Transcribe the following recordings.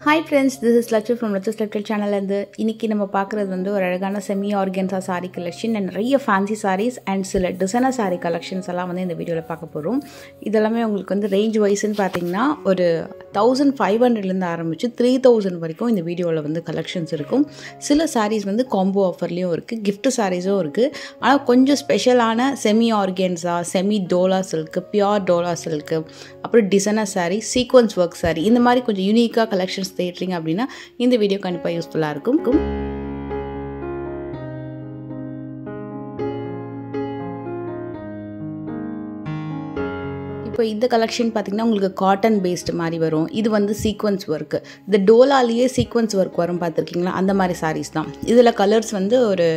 Hi friends, this is Lachu from Lachu's Lifestyle channel and இன்னைக்கு நம்ம பார்க்குறது வந்து ஒரு அழகான semi organza saree collection and நிறைய fancy sarees and சில designer saree collections எல்லாம் வந்து இந்த வீடியோவில் பார்க்க போகிறோம். இதெல்லாமே உங்களுக்கு வந்து ரேஞ்ச் வைஸ்ன்னு பார்த்தீங்கன்னா ஒரு 1500லேருந்து ஆரம்பித்து 3000 வரைக்கும் இந்த வீடியோவில் வந்து கலெக்ஷன்ஸ் இருக்கும். சில sarees வந்து காம்போ ஆஃபர்லேயும் இருக்குது, gift sareesம் இருக்குது. ஆனால் கொஞ்சம் ஸ்பெஷலான semi organza, semi Dola silk, pure Dola silk, அப்புறம் designer saree, sequins work saree இந்த மாதிரி கொஞ்சம் யூனிக்காக கலெக்ஷன்ஸ் தேடுறீங்க அப்படின்னா இந்த வீடியோ கண்டிப்பாக யூஸ்ஃபுல்லாக இருக்கும். இப்போ இந்த கலெக்ஷன் பார்த்தீங்கன்னா உங்களுக்கு காட்டன் பேஸ்டு மாதிரி வரும். இது வந்து சீக்வன்ஸ் ஒர்க்கு, இந்த டோலாலேயே சீக்வன்ஸ் ஒர்க் வரும் பார்த்துருக்கீங்களா, அந்த மாதிரி சாரீஸ் தான். இதில் கலர்ஸ் வந்து ஒரு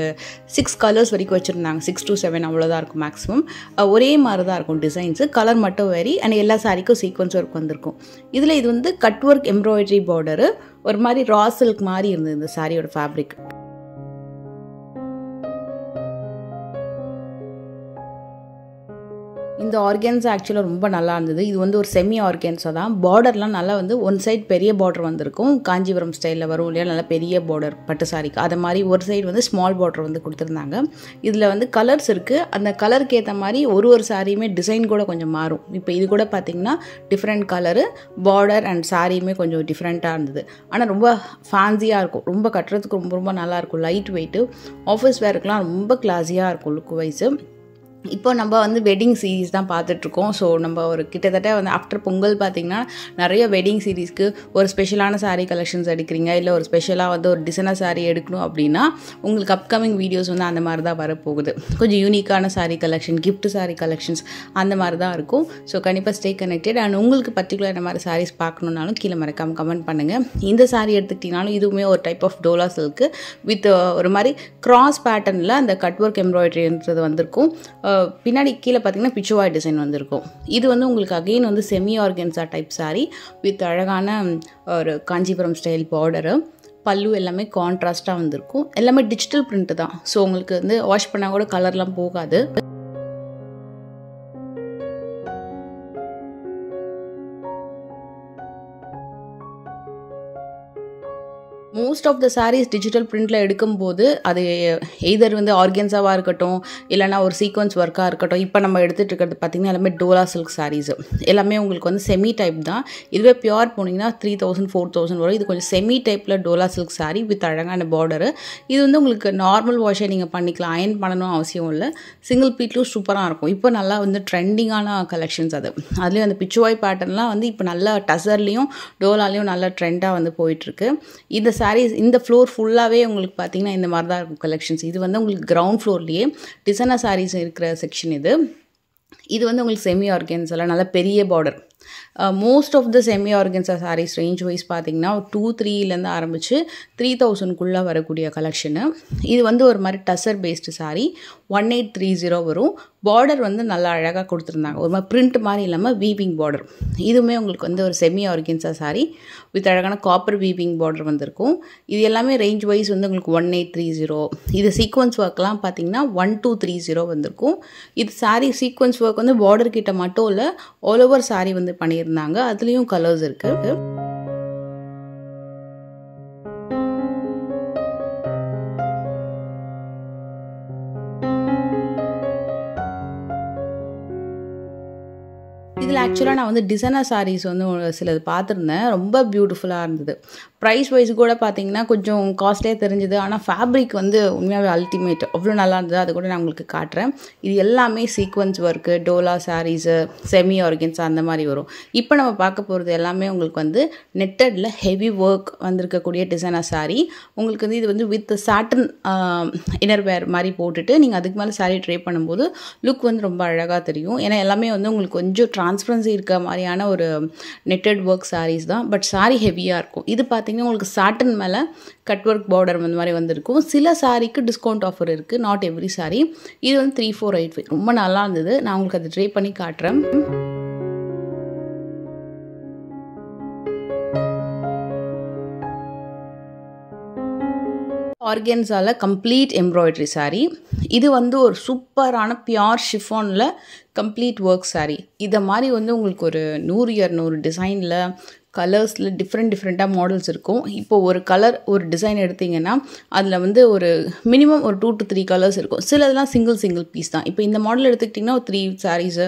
6 கலர்ஸ் வரைக்கும் வச்சுருந்தாங்க, 6 to 7 அவ்வளோதான் இருக்கும் மேக்ஸிமம். ஒரே மாதிரி தான் இருக்கும் டிசைன்ஸு, கலர் மட்டும் வேரி அண்ட் எல்லா சாரீக்கும் சீக்வன்ஸ் ஒர்க் வந்திருக்கும். இதில் இது வந்து கட் ஒர்க் எம்ப்ராய்டரி பார்டரு, ஒரு மாதிரி ரா சில்க் மாதிரி இருந்தது இந்த சாரியோட ஃபேப்ரிக். இந்த ஆர்கன்ஸா ஆக்சுவலாக ரொம்ப நல்லா இருந்தது. இது வந்து ஒரு செமி ஆர்கன்ஸா தான். பார்டர்லாம் நல்லா வந்து ஒன் சைட் பெரிய பார்டர் வந்திருக்கும், காஞ்சிபுரம் ஸ்டைலில் வரும் இல்லையா, நல்லா பெரிய பார்டர் பட்டு சாரிக்கு. அது மாதிரி ஒரு சைடு வந்து ஸ்மால் பார்டர் வந்து கொடுத்துருந்தாங்க. இதில் வந்து கலர்ஸ் இருக்குது, அந்த கலருக்கு ஏற்ற மாதிரி ஒரு சாரியுமே டிசைன் கூட கொஞ்சம் மாறும். இப்போ இது கூட பார்த்திங்கன்னா டிஃப்ரெண்ட் கலரு, பார்டர் அண்ட் சாரியுமே கொஞ்சம் டிஃப்ரெண்ட்டாக இருந்தது. ஆனால் ரொம்ப ஃபேன்சியாக இருக்கும், ரொம்ப கட்டுறதுக்கு ரொம்ப ரொம்ப நல்லாயிருக்கும். லைட் வெயிட்டு, ஆஃபீஸ் வேர்க்கெலாம் ரொம்ப கிளாஸியாக இருக்கும் லுக் வைஸு. இப்போ நம்ம வந்து வெட்டிங் சீரீஸ் தான் பார்த்துட்ருக்கோம். ஸோ நம்ம ஒரு கிட்டத்தட்ட வந்து ஆஃப்டர் பொங்கல் பார்த்திங்கன்னா நிறைய வெட்டிங் சீரீஸ்க்கு ஒரு ஸ்பெஷலான சாரீ கலெக்ஷன்ஸ் எடுக்கிறீங்க, இல்லை ஒரு ஸ்பெஷலாக வந்து ஒரு டிசைனர் சாரீ எடுக்கணும் அப்படின்னா உங்களுக்கு அப்கமிங் வீடியோஸ் வந்து அந்த மாதிரி தான் வரப்போகுது. கொஞ்சம் யூனிக்கான sari collection, gift sari collections அந்த மாதிரி தான் இருக்கும். ஸோ கண்டிப்பாக ஸ்டே கனெக்டட். அண்ட் உங்களுக்கு பர்டிகுலர் இந்த மாதிரி சாரீஸ் பார்க்கணுன்னாலும் கீழே மறக்காமல் கமெண்ட் பண்ணுங்கள். இந்த சாரீ எடுத்துக்கிட்டிங்கனாலும் இதுவுமே ஒரு type of dola silk with ஒரு மாதிரி கிராஸ் பேட்டர்னில் அந்த கட் ஒர்க் எம்ப்ராய்டரின்றது வந்திருக்கும். பின்னாடி கீழே பார்த்தீங்கன்னா பிச்சுவாய் டிசைன் வந்திருக்கும். இது வந்து உங்களுக்கு அகெயின் வந்து semi organza type sari with அழகான ஒரு காஞ்சிபுரம் ஸ்டைல் பார்டரு, பல்லு எல்லாமே கான்ட்ராஸ்டாக வந்திருக்கும். எல்லாமே டிஜிட்டல் பிரிண்ட் தான். ஸோ உங்களுக்கு வந்து வாஷ் பண்ணால் கூட கலர்லாம் போகாது. Most of the saris digital பிரிண்டில் எடுக்கும்போது அது எய்தர் வந்து ஆர்கன்ஸாவாக இருக்கட்டும், இல்லைனா ஒரு சீக்வன்ஸ் ஒர்க்காக இருக்கட்டும். இப்போ நம்ம எடுத்துகிட்டு இருக்கிறது பார்த்திங்கன்னா எல்லாமே டோலா சில்க் சாரீஸு, எல்லாமே உங்களுக்கு வந்து செமி டைப் தான். இதுவே பியோர் போனீங்கன்னா 3000 4000 வரும். இது கொஞ்சம் செமி டைப்பில் டோலா சில்க் சாரீ வித் அழகான பார்டரு. இது வந்து உங்களுக்கு நார்மல் வாஷை நீங்கள் பண்ணிக்கலாம், அயன் பண்ணணும் அவசியம் இல்லை. சிங்கிள் பீட்லும் சூப்பராக இருக்கும். இப்போ நல்லா வந்து ட்ரெண்டிங்கான கலெக்ஷன்ஸ் அது. அதுலேயும் அந்த பிச்சுவாய் பேட்டர்ன்லாம் வந்து இப்போ நல்லா டசர்லேயும் டோலாலையும் நல்லா ட்ரெண்டாக வந்து போயிட்டுருக்கு. இந்த சாரீஸ் இந்த ஃப்ளோர் ஃபுல்லாகவே உங்களுக்கு பார்த்தீங்கன்னா இந்த மாதிரி தான் இருக்கும் கலெக்ஷன்ஸ். இது வந்து உங்களுக்கு கிரவுண்ட் ஃப்ளோர்லேயே டிசைனர் சாரீஸ் இருக்கிற செக்ஷன் இது. இது வந்து உங்களுக்கு செமி ஆர்கன்ஸ் எல்லாம் நல்ல பெரிய border. Most of the semi organza saris range wise பார்த்தீங்கன்னா 2-3லேருந்து ஆரம்பித்து 3000க்குள்ளே வரக்கூடிய கலெக்ஷனு. இது வந்து ஒரு மாதிரி டசர் பேஸ்டு சாரீ 1830 வரும். பார்டர் வந்து நல்லா அழகாக கொடுத்துருந்தாங்க, ஒரு மாதிரி பிரிண்ட் மாதிரி இல்லாமல் வீவிங் பார்டர். இதுவுமே உங்களுக்கு வந்து ஒரு செமி ஆர்கன்ஸா சாரீ வித் அழகான காப்பர் வீவிங் பார்டர் வந்திருக்கும். இது எல்லாமே ரேஞ்ச் வைஸ் வந்து உங்களுக்கு 1830. இது சீக்வன்ஸ் ஒர்க்லாம் பார்த்தீங்கன்னா 1230 வந்திருக்கும். இது சாரீ சீக்வன்ஸ் ஒர்க் வந்து பார்டர் கிட்ட மட்டும் இல்லை, ஆல் ஓவர் சாரீ வந்து பண்ணியிருந்தாங்க. அதுலேயும் கலர்ஸ் இருக்குது. இதில் ஆக்சுவலாக நான் வந்து டிசைனர் சாரீஸ் வந்து சிலது பார்த்துருந்தேன், ரொம்ப பியூட்டிஃபுல்லாக இருந்தது. ப்ரைஸ் வைஸ் கூட பார்த்தீங்கன்னா கொஞ்சம் காஸ்ட்லியாக தெரிஞ்சுது, ஆனால் ஃபேப்ரிக் வந்து உண்மையாகவே அல்டிமேட், அவ்வளோ நல்லா இருந்தது. அது கூட நான் உங்களுக்கு காட்டுறேன். இது எல்லாமே sequence work, dola saris, semi organza அந்த மாதிரி வரும். இப்போ நம்ம பார்க்க போகிறது எல்லாமே உங்களுக்கு வந்து நெட்டடில் ஹெவி ஒர்க் வந்திருக்கக்கூடிய டிசைனர் சாரீ. உங்களுக்கு வந்து இது வந்து வித் சாட்டன் இன்னர் வேர் மாதிரி போட்டுட்டு நீங்கள் அதுக்கு மேலே சாரீ ட்ரை பண்ணும்போது லுக் வந்து ரொம்ப அழகாக தெரியும். ஏன்னா எல்லாமே வந்து உங்களுக்கு கொஞ்சம் டிரான்ஸ்பரன்சி இருக்க மாதிரியான ஒரு நெட்டட் ஒர்க் சாரீஸ் தான். பட் சாரீ ஹெவியாக இருக்கும். இது பார்த்தீங்கன்னா உங்களுக்கு சாட்டன் மேலே கட் ஒர்க் பார்டர் அந்த மாதிரி வந்திருக்கும். சில சாரீக்கு டிஸ்கவுண்ட் ஆஃபர் இருக்குது, நாட் எவ்ரி சாரீ. இது வந்து 3485 ரொம்ப நல்லா இருந்தது. நான் உங்களுக்கு அதை ட்ரை பண்ணி காட்டுறேன். ஆர்கன்ஸால கம்ப்ளீட் எம்ப்ராய்டரி சாரீ. இது வந்து ஒரு சூப்பரான பியோர் ஷிஃபானில் கம்ப்ளீட் ஒர்க் சாரீ. இதை மாதிரி வந்து உங்களுக்கு ஒரு 100-200 டிசைனில் கலர்ஸில் டிஃப்ரெண்ட்டாக மாடல்ஸ் இருக்கும். இப்போ ஒரு கலர் ஒரு டிசைன் எடுத்திங்கன்னா அதில் வந்து ஒரு மினிமம் ஒரு 2 to 3 கலர்ஸ் இருக்கும். சிலதெல்லாம் சிங்கிள் பீஸ் தான். இப்போ இந்த மாடல் எடுத்துக்கிட்டிங்கன்னா ஒரு 3 சாரீஸு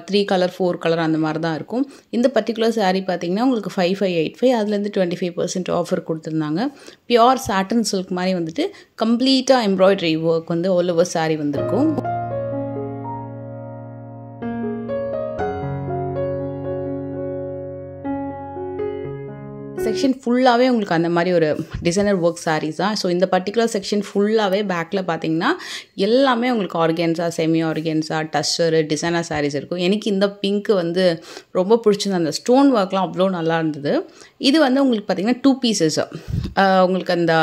3 கலர் 4 கலர் அந்த மாதிரி தான் இருக்கும். இந்த பர்டிகுலர் சாரீ பார்த்திங்கன்னா உங்களுக்கு 5585 அதுலேருந்து 25% ஆஃபர் கொடுத்துருந்தாங்க. பியோர் சாட்டன் சில்க் மாதிரி வந்துட்டு கம்ப்ளீட்டாக எம்ப்ராய்டரி ஒர்க் வந்து ஆல் ஓவர் சாரீ வந்திருக்கும். செக்ஷன் ஃபுல்லாகவே உங்களுக்கு அந்த மாதிரி ஒரு டிசைனர் ஒர்க் சாரீஸ் தான். ஸோ இந்த பர்டிகுலர் செக்ஷன் ஃபுல்லாகவே பேக்கில் பார்த்தீங்கன்னா எல்லாமே உங்களுக்கு organza, semi organza, tussar, designer saris இருக்கும். எனக்கு இந்த பிங்க்கு வந்து ரொம்ப பிடிச்சிருந்தது. அந்த ஸ்டோன் ஒர்க்லாம் அவ்வளோ நல்லா இருந்தது. இது வந்து உங்களுக்கு பார்த்திங்கன்னா 2 பீசஸ். உங்களுக்கு அந்த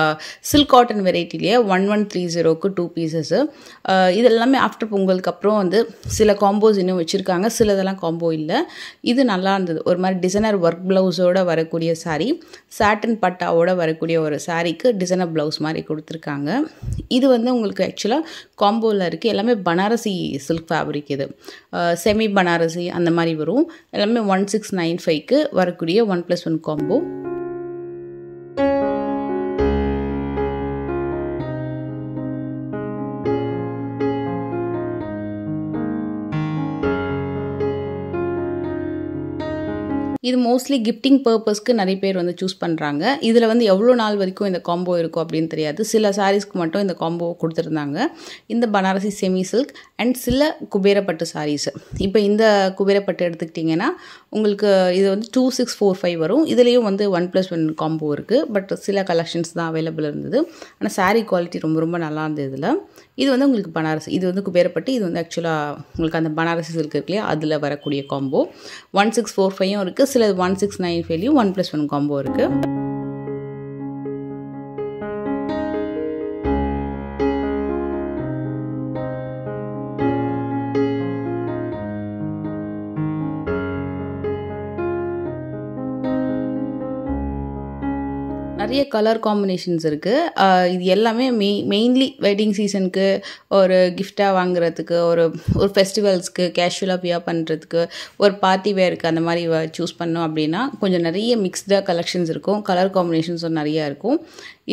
சில்க் காட்டன் வெரைட்டிலேயே 1130க்கு 2 பீசஸ்ஸு. இது எல்லாமே ஆஃப்டர் பொங்கலுக்கு அப்புறம் வந்து சில காம்போஸ் இன்னும் வச்சுருக்காங்க, சிலதெல்லாம் காம்போ இல்லை. இது நல்லா இருந்தது. ஒரு மாதிரி டிசைனர் ஒர்க் ப்ளவுஸோடு வரக்கூடிய சாரீ, சாட்டன் பட்டாவோட வரக்கூடிய ஒரு சாரீக்கு டிசைனர் ப்ளவுஸ் மாதிரி கொடுத்துருக்காங்க. இது வந்து உங்களுக்கு ஆக்சுவலாக காம்போவில் இருக்குது. எல்லாமே பனாரசி சில்க் ஃபேப்ரிக். இது செமி பனாரசி அந்த மாதிரி வரும். எல்லாமே 1695க்கு வரக்கூடிய 1+1 காம்போ. இது மோஸ்ட்லி கிஃப்டிங் பர்பஸ்க்கு நிறைய பேர் வந்து சூஸ் பண்ணுறாங்க. இதில் வந்து எவ்வளோ நாள் வரைக்கும் இந்த காம்போ இருக்கும் அப்படின்னு தெரியாது. சில சாரீஸ்க்கு மட்டும் இந்த காம்போ கொடுத்துருந்தாங்க. இந்த பனாரசி செமி சில்க் அண்ட் சில குபேரப்பட்டு சாரீஸ். இப்போ இந்த குபேரப்பட்டு எடுத்துக்கிட்டிங்கன்னா உங்களுக்கு இது வந்து 2645 வரும். இதுலேயும் வந்து 1+1 காம்போ இருக்குது. பட் சில கலெக்ஷன்ஸ் தான் அவைலபிள் இருந்தது. ஆனால் சாரீ குவாலிட்டி ரொம்ப நல்லா இருந்தது. இதில் இது வந்து உங்களுக்கு பனாரசி, இது வந்து குபேரப்பட்டு, இது வந்து ஆக்சுவலாக உங்களுக்கு அந்த பனாரசி சில்க் இருக்கு இல்லையா, அதில் வரக்கூடிய காம்போ. 1645யும் இருக்குது, சில 1695லையும் 1+1 காம்போ இருக்குது. நிறைய கலர் காம்பினேஷன்ஸ் இருக்குது. இது எல்லாமே மெயின்லி வெட்டிங் சீசனுக்கு ஒரு கிஃப்டாக வாங்குறதுக்கு, ஒரு ஃபெஸ்டிவல்ஸ்க்கு கேஷுவலாக வியர் பண்ணுறதுக்கு, ஒரு பார்ட்டி வேருக்கு அந்த மாதிரி சூஸ் பண்ணோம் அப்படின்னா கொஞ்சம் நிறைய மிக்ஸ்டாக கலெக்ஷன்ஸ் இருக்கும். கலர் காம்பினேஷன்ஸும் நிறையா இருக்கும்.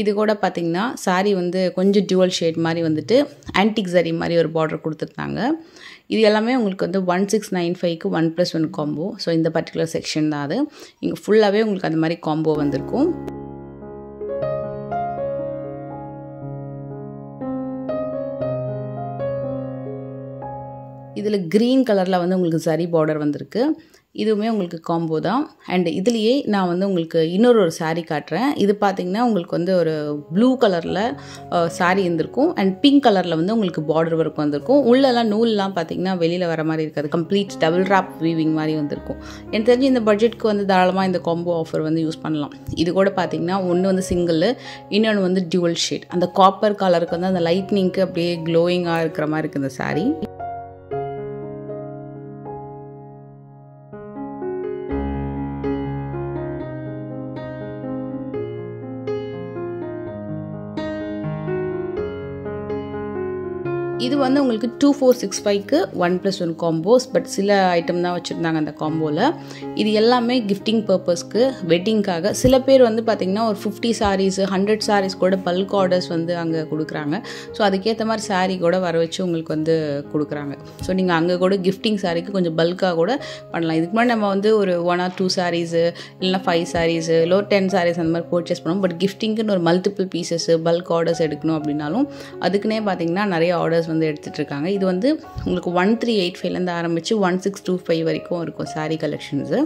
இது கூட பார்த்திங்கன்னா சாரீ வந்து கொஞ்சம் டியூவல் ஷேட் மாதிரி வந்துட்டு ஆன்டிக் சரி மாதிரி ஒரு பார்டர் கொடுத்துருந்தாங்க. இது எல்லாமே உங்களுக்கு வந்து 1695க்கு 1+1 காம்போ. ஸோ இந்த பர்டிகுலர் செக்ஷன் தான் அது. இங்கே ஃபுல்லாகவே உங்களுக்கு அந்த மாதிரி காம்போ வந்திருக்கும். இதில் க்ரீன் கலரில் வந்து உங்களுக்கு சரி பார்டர் வந்திருக்கு. இதுவுமே உங்களுக்கு காம்போ தான். அண்ட் இதுலேயே நான் வந்து உங்களுக்கு இன்னொரு சாரீ காட்டுறேன். இது பார்த்திங்கன்னா உங்களுக்கு வந்து ஒரு ப்ளூ கலரில் சாரீ இருந்திருக்கும். அண்ட் பிங்க் கலரில் வந்து உங்களுக்கு பார்டர் ஒர்க் வந்திருக்கும். உள்ளெல்லாம் நூல்லாம் பார்த்திங்கன்னா வெளியில் வர மாதிரி இருக்காது. கம்ப்ளீட் டபுள் ராப் வீவிங் மாதிரி வந்திருக்கும். எனக்கு தெரிஞ்சு இந்த பட்ஜெட்க்கு வந்து தாராளமாக இந்த காம்போ ஆஃபர் வந்து யூஸ் பண்ணலாம். இது கூட பார்த்திங்கன்னா ஒன்று வந்து சிங்கிள், இன்னொன்று வந்து டியூவல் ஷேட். அந்த காப்பர் கலருக்கு வந்து அந்த லைட்னிங்க்கு அப்படியே க்ளோயிங்காக இருக்கிற மாதிரி இருக்குது இந்த சாரீ. இது வந்து உங்களுக்கு 2465க்கு 1+1 காம்போஸ். பட் சில ஐட்டம் தான் வச்சுருந்தாங்க அந்த காம்போவில். இது எல்லாமே கிஃப்டிங் பர்பஸ்க்கு, வெட்டிங்காக. சில பேர் வந்து பார்த்திங்கன்னா ஒரு 50 சாரீஸ் 100 சாரீஸ் கூட பல்க் ஆர்டர்ஸ் வந்து அங்கே கொடுக்குறாங்க. ஸோ அதுக்கேற்ற மாதிரி சாரீ கூட வர வச்சு உங்களுக்கு வந்து கொடுக்குறாங்க. ஸோ நீங்கள் அங்கே கூட கிஃப்டிங் சாரீக்கு கொஞ்சம் பல்காக கூட பண்ணலாம். இதுக்கு முன்னாடி நம்ம வந்து ஒரு 1 or 2 சாரீஸு இல்லைனா 5 சாரீஸு இல்லை 10 சாரீஸ் அந்த மாதிரி பர்ச்சேஸ் பண்ணுவோம். பட் கிஃப்டிங்க்குன்னு ஒரு மல்டிபிள் பீசஸ்ஸு பல்க் ஆர்டர்ஸ் எடுக்கணும் அப்படின்னாலும் அதுக்குன்னே பார்த்திங்கன்னா நிறைய ஆர்டர்ஸ் வந்து எடுத்துகிட்டு இருக்காங்க. இது வந்து உங்களுக்கு 1385லேருந்து ஆரம்பித்து 1625 வரைக்கும் இருக்கும் சாரீ கலெக்ஷன்ஸு.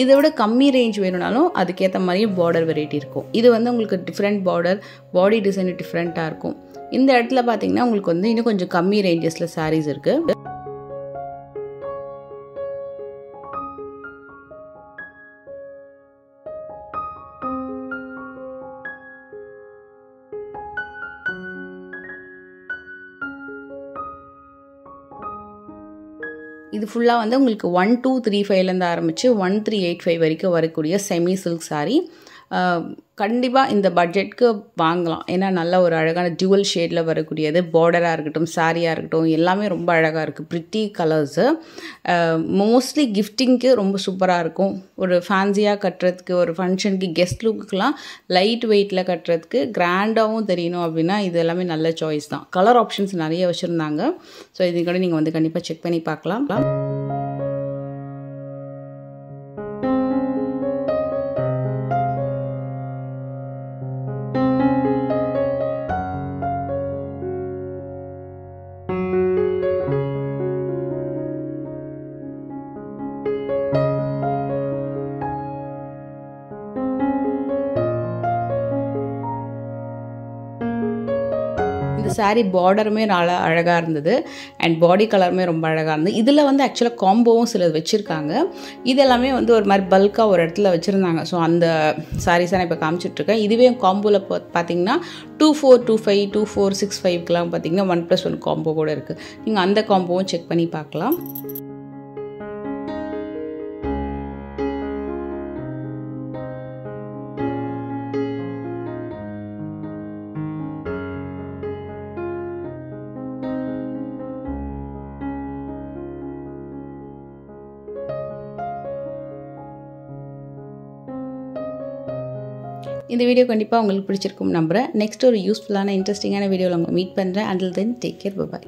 இதை விட கம்மி ரேஞ்ச் வேணும்னாலும் அதுக்கேற்ற மாதிரி பார்டர் வெரைட்டி இருக்கும். இது வந்து உங்களுக்கு டிஃப்ரெண்ட் பார்டர், பாடி டிசைன் டிஃப்ரெண்ட்டாக இருக்கும். இந்த இடத்துல பார்த்தீங்கன்னா உங்களுக்கு வந்து இன்னும் கொஞ்சம் கம்மி ரேஞ்சஸில் சாரீஸ் இருக்குது. இது ஃபுல்லாக வந்து உங்களுக்கு 1235லேருந்து ஆரம்பித்து 1385 வரைக்கும் வரக்கூடிய செமி சில்க் சாரீ. கண்டிப்பாக இந்த பட்ஜெட்க்கு வாங்கலாம். ஏன்னா நல்ல ஒரு அழகான டியூவல் ஷேடில் வரக்கூடியது. பார்டராக இருக்கட்டும், சாரியாக இருக்கட்டும், எல்லாமே ரொம்ப அழகாக இருக்குது. Pretty colours. மோஸ்ட்லி கிஃப்டிங்க்கு ரொம்ப சூப்பராக இருக்கும். ஒரு ஃபேன்சியாக கட்டுறதுக்கு, ஒரு ஃபங்க்ஷனுக்கு, கெஸ்ட் லுக்குக்கெலாம் லைட் வெயிட்டில் கட்டுறதுக்கு, கிராண்டாகவும் தெரியணும் அப்படின்னா இது எல்லாமே நல்ல சாய்ஸ் தான். கலர் ஆப்ஷன்ஸ் நிறைய வச்சுருந்தாங்க. ஸோ இது கூட நீங்கள் வந்து கண்டிப்பாக செக் பண்ணி பார்க்கலாம். இந்த சாரீ பார்டருமே நல்லா அழகாக இருந்தது அண்ட் பாடி கலருமே ரொம்ப அழகாக இருந்தது. இதில் வந்து ஆக்சுவலாக காம்போவும் சிலது வச்சுருக்காங்க. இதெல்லாமே வந்து ஒரு மாதிரி பல்காக ஒரு இடத்துல வச்சுருந்தாங்க. ஸோ அந்த சாரீஸை நான் இப்போ காமிச்சிட்ருக்கேன். இதுவே காம்போவில் பார்த்தீங்கன்னா 2425 2465க்கெலாம் பார்த்தீங்கன்னா 1+1 காம்போ கூட இருக்குது. நீங்கள் அந்த காம்போவும் செக் பண்ணி பார்க்கலாம். இந்த வீடியோ கண்டிப்பாக உங்களுக்கு பிடிச்சிருக்கும் நம்புகிறேன். நெக்ஸ்ட் ஒரு யூஸ்ஃபுல்லான இன்ட்ரெஸ்டிங்கான வீடியோவில் உங்களை மீட் பண்ணுறேன். Until then take care, by.